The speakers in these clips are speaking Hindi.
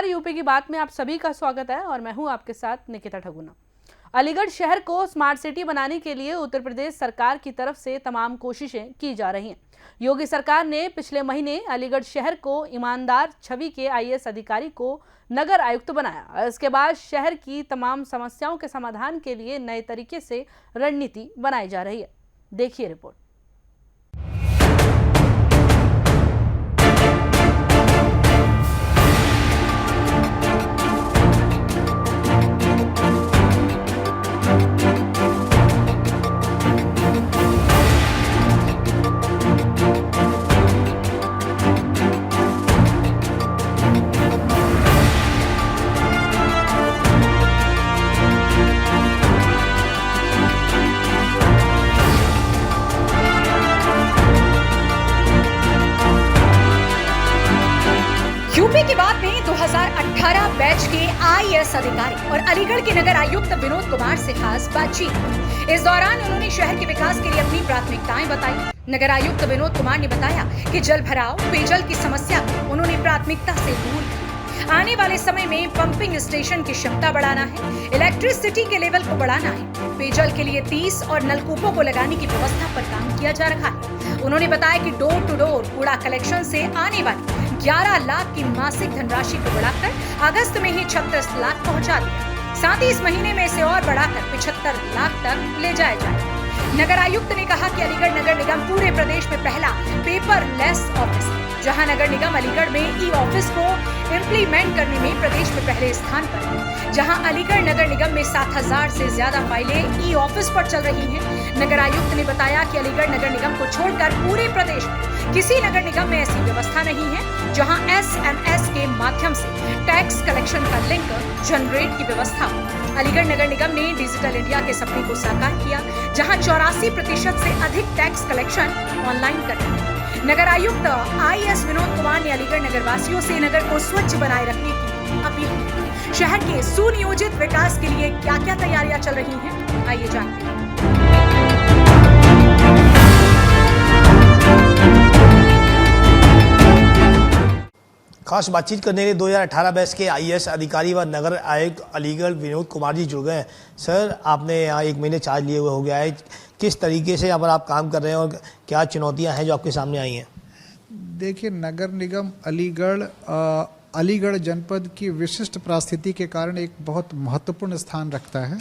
नमस्कार, यूपी की बात में आप सभी का स्वागत है और मैं हूं आपके साथ निकिता ठगुना। अलीगढ़ शहर को स्मार्ट सिटी बनाने के लिए उत्तर प्रदेश सरकार की तरफ से तमाम कोशिशें की जा रही हैं। योगी सरकार ने पिछले महीने अलीगढ़ शहर को ईमानदार छवि के आईएएस अधिकारी को नगर आयुक्त बनाया। इसके बाद शहर की तमाम समस्याओं के समाधान के लिए नए तरीके से रणनीति बनाई जा रही है। देखिए रिपोर्ट। यूपी की बात में 2018 बैच के आईएएस अधिकारी और अलीगढ़ के नगर आयुक्त विनोद कुमार से खास बातचीत। इस दौरान उन्होंने शहर के विकास के लिए अपनी प्राथमिकताएं बताई। नगर आयुक्त विनोद कुमार ने बताया कि जल भराव, पेयजल की समस्या को उन्होंने प्राथमिकता से दूर किया। आने वाले समय में पंपिंग स्टेशन की क्षमता बढ़ाना है, इलेक्ट्रिसिटी के लेवल को बढ़ाना है, पेयजल के लिए 30 और नलकूपों को लगाने की व्यवस्था पर काम किया जा रहा है। उन्होंने बताया कि डोर टू डोर कूड़ा कलेक्शन से आने वाली 11 लाख की मासिक धनराशि को बढ़ाकर अगस्त में ही 36 लाख पहुंचा दिया। साथ ही इस महीने में इसे और बढ़ाकर 75 लाख तक ले जाया जाए। नगर आयुक्त ने कहा कि अलीगढ़ नगर निगम पूरे प्रदेश में पहला पेपरलेस ऑफिस है, जहां नगर निगम अलीगढ़ में ई ऑफिस को इम्प्लीमेंट करने में प्रदेश में पहले स्थान पर है, जहां अलीगढ़ नगर निगम में 7000 से ज्यादा फाइलें ई ऑफिस पर चल रही हैं। नगर आयुक्त ने बताया कि अलीगढ़ नगर निगम को छोड़कर पूरे प्रदेश में किसी नगर निगम में ऐसी व्यवस्था नहीं है जहां एसएमएस के माध्यम से टैक्स कलेक्शन का लिंक जनरेट की व्यवस्था हो। अलीगढ़ नगर निगम ने डिजिटल इंडिया के सपने को साकार किया, जहां 84% से अधिक टैक्स कलेक्शन ऑनलाइन कर रहे हैं। नगर आयुक्त आईएएस विनोद कुमार ने अलीगढ़ नगर वासियों से नगर को स्वच्छ बनाए रखने की अपील की। शहर के सुनियोजित विकास के लिए क्या क्या तैयारियां चल रही हैं, आइए जानते हैं। खास बातचीत करने के लिए 2018 बैच के आईएएस अधिकारी व नगर आयुक्त अलीगढ़ विनोद कुमार जी जुड़ गए हैं। सर, आपने यहाँ 1 महीने चार्ज लिए हुए हो गया है, किस तरीके से यहाँ पर आप काम कर रहे हैं और क्या चुनौतियाँ हैं जो आपके सामने आई हैं? देखिए, नगर निगम अलीगढ़ जनपद की विशिष्ट परिस्थिति के कारण एक बहुत महत्वपूर्ण स्थान रखता है।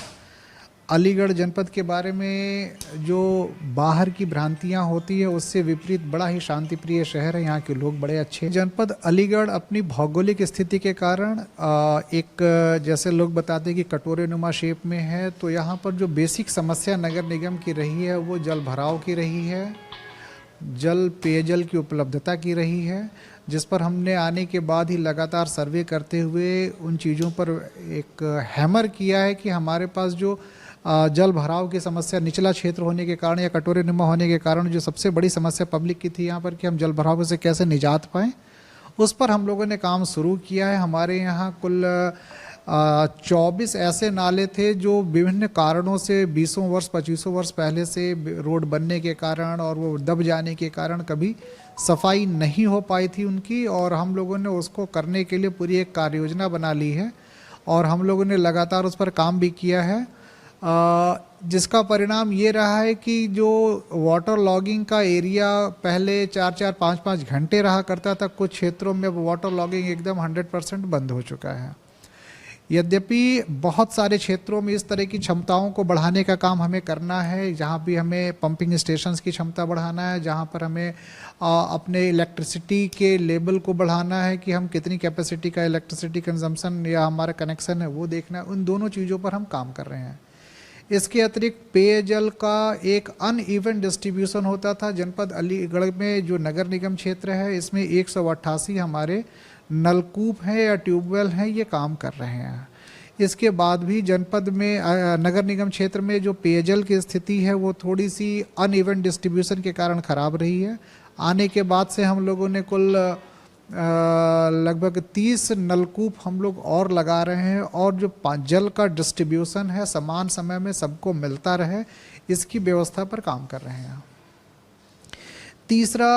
अलीगढ़ जनपद के बारे में जो बाहर की भ्रांतियां होती है उससे विपरीत बड़ा ही शांतिप्रिय शहर है। यहाँ के लोग बड़े अच्छे हैं। जनपद अलीगढ़ अपनी भौगोलिक स्थिति के कारण एक जैसे लोग बताते हैं कि कटोरे नुमा शेप में है, तो यहाँ पर जो बेसिक समस्या नगर निगम की रही है वो जल भराव की रही है, जल पेयजल की उपलब्धता की रही है, जिस पर हमने आने के बाद ही लगातार सर्वे करते हुए उन चीज़ों पर एक हैमर किया है कि हमारे पास जो जल भराव की समस्या निचला क्षेत्र होने के कारण या कटोरे नुमा होने के कारण जो सबसे बड़ी समस्या पब्लिक की थी यहाँ पर कि हम जल भराव से कैसे निजात पाएँ, उस पर हम लोगों ने काम शुरू किया है। हमारे यहाँ कुल 24 ऐसे नाले थे जो विभिन्न कारणों से 20 वर्ष 25 वर्ष पहले से रोड बनने के कारण और वो दब जाने के कारण कभी सफाई नहीं हो पाई थी उनकी, और हम लोगों ने उसको करने के लिए पूरी एक कार्य योजना बना ली है और हम लोगों ने लगातार उस पर काम भी किया है, जिसका परिणाम ये रहा है कि जो वाटर लॉगिंग का एरिया पहले 4-4 5-5 घंटे रहा करता था, कुछ क्षेत्रों में वाटर लॉगिंग एकदम 100% बंद हो चुका है। यद्यपि बहुत सारे क्षेत्रों में इस तरह की क्षमताओं को बढ़ाने का काम हमें करना है, जहाँ भी हमें पंपिंग स्टेशंस की क्षमता बढ़ाना है, जहाँ पर हमें अपने इलेक्ट्रिसिटी के लेवल को बढ़ाना है कि हम कितनी कैपेसिटी का इलेक्ट्रिसिटी कंजम्पशन या हमारा कनेक्शन है वो देखना है। उन दोनों चीज़ों पर हम काम कर रहे हैं। इसके अतिरिक्त पेयजल का एक अनइवन डिस्ट्रीब्यूशन होता था। जनपद अलीगढ़ में जो नगर निगम क्षेत्र है इसमें 188 हमारे नलकूप हैं या ट्यूबवेल हैं, ये काम कर रहे हैं। इसके बाद भी जनपद में नगर निगम क्षेत्र में जो पेयजल की स्थिति है वो थोड़ी सी अनइवन डिस्ट्रीब्यूशन के कारण ख़राब रही है। आने के बाद से हम लोगों ने कुल लगभग 30 नलकूप हम लोग और लगा रहे हैं और जो जल का डिस्ट्रीब्यूशन है समान समय में सबको मिलता रहे, इसकी व्यवस्था पर काम कर रहे हैं। तीसरा,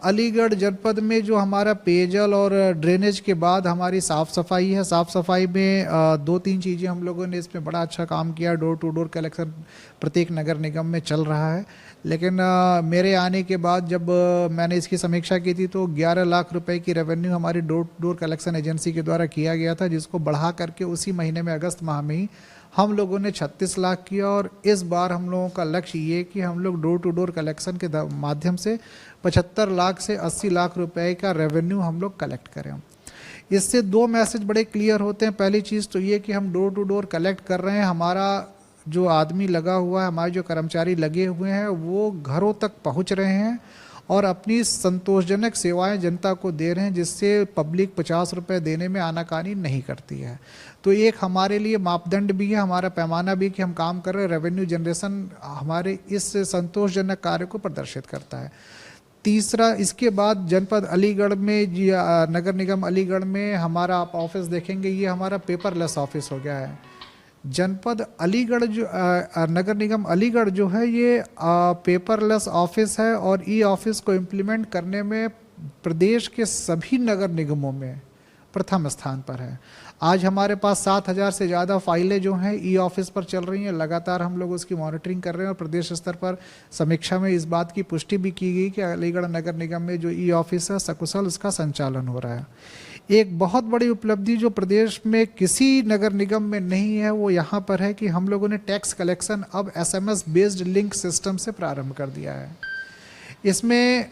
अलीगढ़ जनपद में जो हमारा पेयजल और ड्रेनेज के बाद हमारी साफ़ सफाई है। साफ़ सफाई में 2-3 चीज़ें हम लोगों ने इसमें बड़ा अच्छा काम किया। डोर टू डोर कलेक्शन प्रत्येक नगर निगम में चल रहा है। लेकिन मेरे आने के बाद जब मैंने इसकी समीक्षा की थी तो 11 लाख रुपए की रेवेन्यू हमारी door to door collection agency के द्वारा किया गया था, जिसको बढ़ा करके उसी महीने में अगस्त माह में ही हम लोगों ने 36 लाख किया। और इस बार हम लोगों का लक्ष्य ये कि हम लोग डोर टू डोर कलेक्शन के माध्यम से 75 लाख से 80 लाख रुपए का रेवेन्यू हम लोग कलेक्ट करें। इससे 2 मैसेज बड़े क्लियर होते हैं। पहली चीज़ तो ये कि हम डोर टू डोर कलेक्ट कर रहे हैं, हमारा जो आदमी लगा हुआ है, हमारे जो कर्मचारी लगे हुए हैं वो घरों तक पहुंच रहे हैं और अपनी संतोषजनक सेवाएं जनता को दे रहे हैं, जिससे पब्लिक 50 रुपये देने में आनाकानी नहीं करती है। तो एक हमारे लिए मापदंड भी है, हमारा पैमाना भी कि हम काम कर रहे हैं। रेवेन्यू जनरेशन हमारे इस संतोषजनक कार्य को प्रदर्शित करता है। तीसरा, इसके बाद जनपद अलीगढ़ में नगर निगम अलीगढ़ में हमारा आप ऑफिस देखेंगे, ये हमारा पेपरलेस ऑफिस हो गया है। जनपद अलीगढ़ जो नगर निगम अलीगढ़ जो है ये पेपरलेस ऑफिस है और ई ऑफिस को इम्प्लीमेंट करने में प्रदेश के सभी नगर निगमों में प्रथम स्थान पर है। आज हमारे पास 7,000 से ज़्यादा फाइलें जो हैं ई ऑफिस पर चल रही हैं। लगातार हम लोग उसकी मॉनिटरिंग कर रहे हैं और प्रदेश स्तर पर समीक्षा में इस बात की पुष्टि भी की गई कि अलीगढ़ नगर निगम में जो ई ऑफिस है सकुशल उसका संचालन हो रहा है। एक बहुत बड़ी उपलब्धि जो प्रदेश में किसी नगर निगम में नहीं है वो यहाँ पर है कि हम लोगों ने टैक्स कलेक्शन अब SMS बेस्ड लिंक सिस्टम से प्रारंभ कर दिया है। इसमें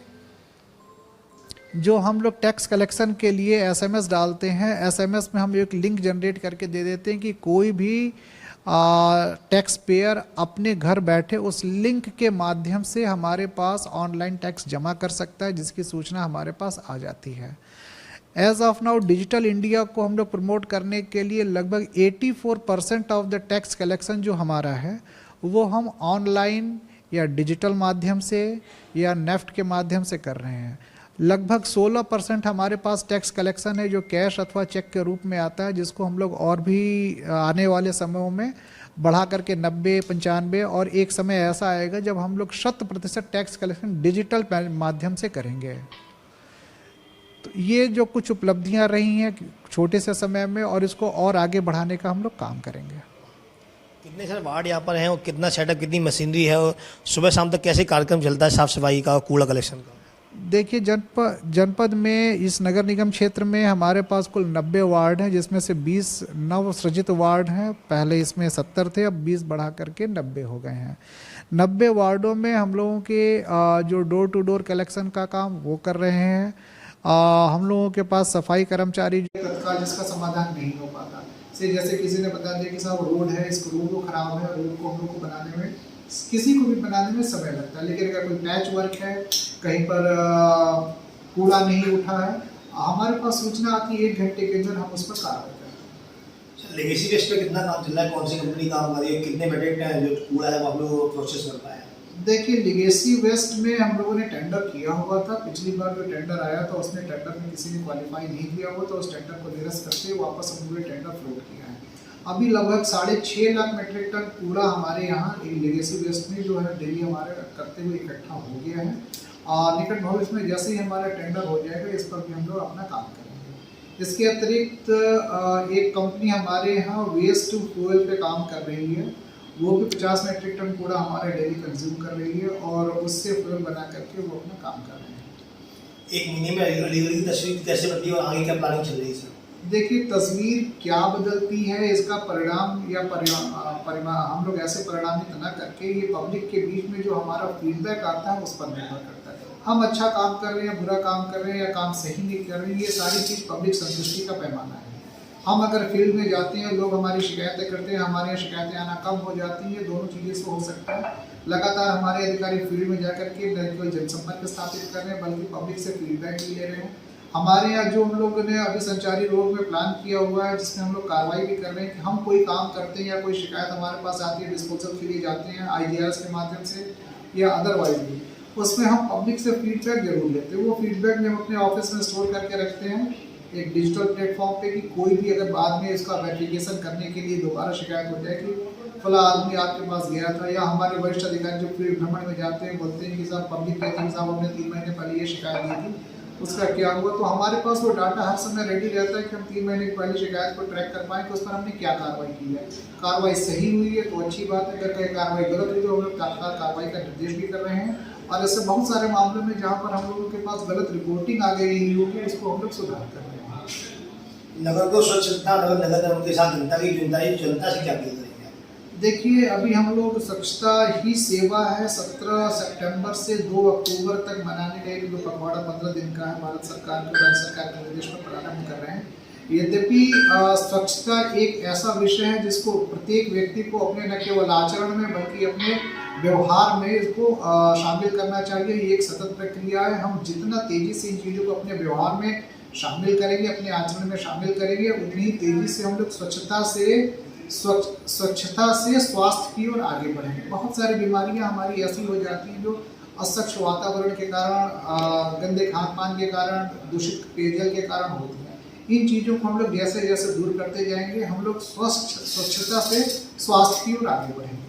जो हम लोग टैक्स कलेक्शन के लिए SMS डालते हैं, SMS में हम एक लिंक जनरेट करके दे देते हैं कि कोई भी टैक्स पेयर अपने घर बैठे उस लिंक के माध्यम से हमारे पास ऑनलाइन टैक्स जमा कर सकता है, जिसकी सूचना हमारे पास आ जाती है। As of now digital India को हम लोग प्रमोट करने के लिए लगभग 84% ऑफ द टैक्स कलेक्शन जो हमारा है वो हम ऑनलाइन या डिजिटल माध्यम से या नेफ्ट के माध्यम से कर रहे हैं। लगभग 16% हमारे पास टैक्स कलेक्शन है जो कैश अथवा चेक के रूप में आता है, जिसको हम लोग और भी आने वाले समयों में बढ़ा करके 90-95 और एक समय ऐसा आएगा जब हम लोग 100% टैक्स कलेक्शन डिजिटल माध्यम से करेंगे। तो ये जो कुछ उपलब्धियां रही हैं छोटे से समय में और इसको और आगे बढ़ाने का हम लोग काम करेंगे। कितने सारे वार्ड यहाँ पर हैं और कितना सेटअप, कितनी मशीनरी है और सुबह शाम तक कैसे कार्यक्रम चलता है साफ़ सफाई का और कूड़ा कलेक्शन का? देखिए, जनपद में इस नगर निगम क्षेत्र में हमारे पास कुल 90 वार्ड हैं, जिसमें से 20 नव सृजित वार्ड हैं। पहले इसमें 70 थे, अब 20 बढ़ा करके 90 हो गए हैं। 90 वार्डों में हम लोगों के जो डोर टू डोर कलेक्शन का काम वो कर रहे हैं। हम लोगों के पास सफाई कर्मचारी तत्काल जिसका समाधान नहीं हो पाता, जैसे किसी ने बता दिया कि साहब रोड है, इस रोड को खराब है, रोड को हम लोग को बनाने में किसी को भी बनाने में समय लगता है। लेकिन अगर कोई पैच वर्क है, कहीं पर कूड़ा नहीं उठा है, हमारे पास सूचना आती है, 1 घंटे के अंदर हम उस पर कार्रवाई करते हैं। लेगेसी वेस्ट पे कितना काम चल रहा है, कौन सी कंपनी काम कर रही है, कितने मेट्रिक टन जो कूड़ा है वो आप लोग प्रोसेस कर पाए? देखिए, लेगेसी वेस्ट में हम लोगों ने टेंडर किया हुआ था। पिछली बार जो टेंडर आया था उसमें टेंडर में किसी ने क्वालिफाई नहीं किया हुआ, तो उस टेंडर को निरस्त करके वापस हम लोगों ने टेंडर फ्लोट किया है। अभी लगभग 6.5 लाख मेट्रिक टन कूड़ा हमारे यहाँ लेगेसी वेस्ट में जो है डेली हमारे करते हुए इकट्ठा हो गया है। निकट भविष्य में जैसे ही हमारा टेंडर हो जाएगा इस पर भी हम लोग अपना काम करेंगे। इसके अतिरिक्त एक कंपनी हमारे यहाँ वेस्ट टू फ्यूल पे काम कर रही है, वो भी 50 मेट्रिक टन कूड़ा हमारे डेली कंज्यूम कर रही है और उससे फ्यूल बना करके वो अपना काम कर रहे हैं। एक महीने में अलीगढ़ की तस्वीर कैसे बदली और आगे क्या प्लानिंग चल रही है सर? देखिए, तस्वीर क्या बदलती है इसका परिणाम या हम लोग ऐसे परिणामित न करके ये पब्लिक के बीच में जो हमारा फीडबैक आता है उस पर निर्भर करता है। हम अच्छा काम कर रहे हैं, बुरा काम कर रहे हैं या काम सही नहीं कर रहे हैं, ये सारी चीज़ पब्लिक संतुष्टि का पैमाना है। हम अगर फील्ड में जाते हैं, लोग हमारी शिकायतें करते हैं, हमारे यहाँ शिकायतें आना कम हो जाती हैं, दोनों चीज़ें से हो सकता है। लगातार हमारे अधिकारी फील्ड में जाकर के न कोई जनसंपर्क स्थापित कर रहे हैं बल्कि पब्लिक से फीडबैक भी ले रहे हैं। हमारे यहाँ जो हम लोगों ने अभी संचारी रोड में प्लान किया हुआ है, जिसमें हम लोग कार्रवाई भी कर रहे हैं कि हम कोई काम करते हैं या कोई शिकायत हमारे पास आती है, डिस्पोजल के लिए जाते हैं IGRs के माध्यम से या अदरवाइज भी, उसमें हम पब्लिक से फीडबैक जरूर लेते हैं। वो फीडबैक में हम अपने ऑफिस में स्टोर करके रखते हैं एक डिजिटल प्लेटफॉर्म पे कि कोई भी अगर बाद में इसका वेरिफिकेशन करने के लिए दोबारा शिकायत हो जाएगी फला आदमी आपके पास गया था, या हमारे वरिष्ठ अधिकारी जो पूरे भ्रमण में जाते हैं बोलते हैं कि साहब पब्लिक कहती है साहब हमने 3 महीने पहले ये शिकायत दी थी, उसका क्या हुआ। तो हमारे पास वो डाटा हर समय रेडी रहता है कि हम 3 महीने की पहले शिकायत को ट्रैक कर पाएँ कि उस पर हमने क्या कार्रवाई की है। कार्रवाई सही हुई है तो अच्छी बात है, अगर कहीं कार्रवाई गलत हुई तो हम लोग तत्काल कार्रवाई का निर्देश भी कर रहे हैं। और ऐसे बहुत सारे मामलों में जहाँ पर हम लोगों के पास गलत रिपोर्टिंग आ गई होगी उसको हम लोग सुधार कर रहे हैं। नगर को स्वच्छ रखना, नगर निगम के साथ जनता की जिम्मेदारी, जनता से क्या अपील करेंगे? देखिए अभी हम लोग स्वच्छता ही सेवा है 17 सितंबर से 2 अक्टूबर तक मनाने का एक जो पखवाड़ा 15 दिन का है भारत सरकार के राज्य सरकार के निर्देश पर प्रारंभ कर रहे हैं। यद्यपि स्वच्छता एक ऐसा विषय है जिसको प्रत्येक व्यक्ति को अपने न केवल आचरण में बल्कि अपने व्यवहार में इसको शामिल करना चाहिए। ये एक सतत प्रक्रिया है। हम जितना तेजी से इन चीज़ों को अपने व्यवहार में शामिल करेंगे, अपने आचरण में शामिल करेंगे, उतनी ही तेजी से हम लोग स्वच्छता से स्वास्थ्य की ओर आगे बढ़ेंगे। बहुत सारी बीमारियां हमारी ऐसी हो जाती हैं जो अस्वच्छ वातावरण के कारण, गंदे खान पान के कारण, दूषित पेयजल के कारण होती हैं। इन चीज़ों को हम लोग जैसे जैसे दूर करते जाएंगे हम लोग स्वच्छता से स्वास्थ्य की ओर आगे बढ़ेंगे।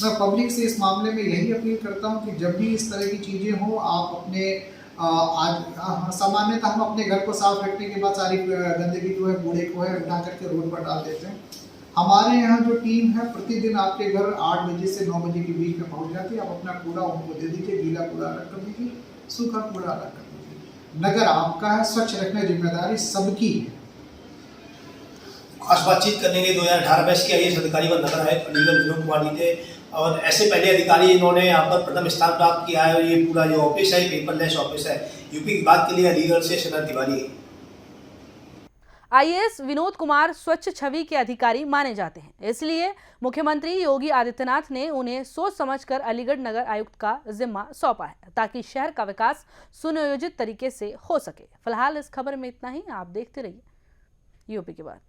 मैं पब्लिक से इस मामले में यही अपील करता हूँ कि जब भी इस तरह की चीज़ें हों आप अपने सामान्यतः हम अपने घर को साफ रखने के बाद सारी गंदगी जो है कूड़े को है उठा करके रोड पर डाल देते हैं। हमारे यहाँ जो टीम है प्रतिदिन आपके घर 8 बजे से 9 बजे के बीच में पहुँच जाती है। आप अपना कूड़ा उनको दे दीजिए, गीला कूड़ा अलग कर दीजिए, सूखा कूड़ा अलग कर दीजिए। नगर आपका है, स्वच्छ रखने जिम्मेदारी सबकी है। खास बातचीत करने के 2018 बैच के IAS अधिकारी व नगर आयुक्त अलीगढ़ विनोद कुमार जी थे, और ऐसे पहले अधिकारी इन्होंने यहाँ पर प्रथम स्थान प्राप्त किया है। और ये पूरा जो ऑफिस है पेपरलेस ऑफिस है। यूपी की बात के लिए अलीगढ़ से शरद तिवारी। IAS विनोद कुमार स्वच्छ छवि के अधिकारी माने जाते हैं, इसलिए मुख्यमंत्री योगी आदित्यनाथ ने उन्हें सोच समझकर अलीगढ़ नगर आयुक्त का जिम्मा सौंपा है ताकि शहर का विकास सुनियोजित तरीके से हो सके। फिलहाल इस खबर में इतना ही। आप देखते रहिए यूपी की बात।